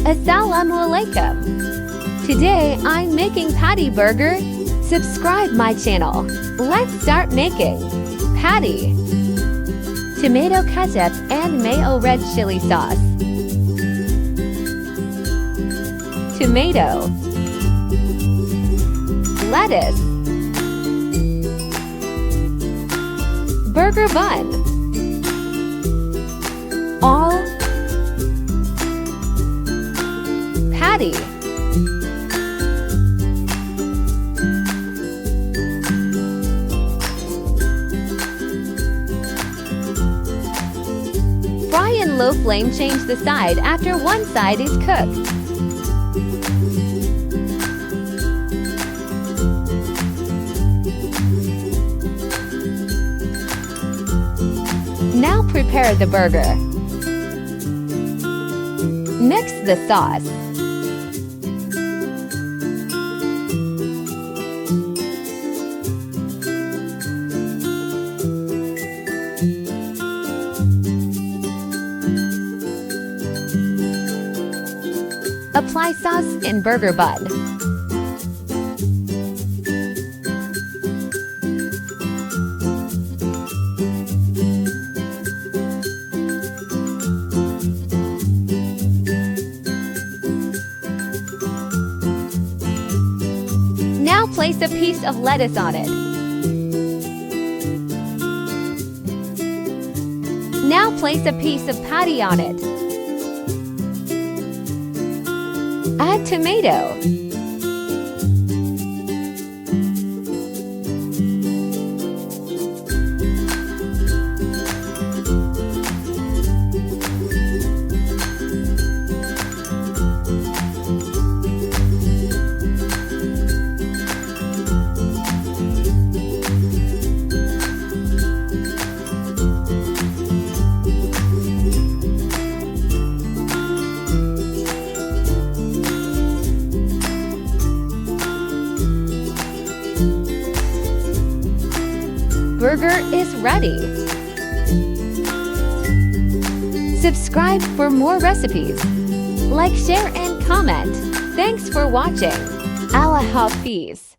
Assalamualaikum. Today I'm making patty burger. Subscribe my channel. Let's start making patty. Tomato ketchup and mayo red chili sauce. Tomato. Lettuce. Burger bun. All patty. Fry in low flame. Change the side after one side is cooked. Now prepare the burger. Mix the sauce. Apply sauce in burger bun. Now place a piece of lettuce on it. Now place a piece of patty on it. Add tomato. Burger is ready. Subscribe for more recipes. Like, share, and comment. Thanks for watching. Allah Hafiz.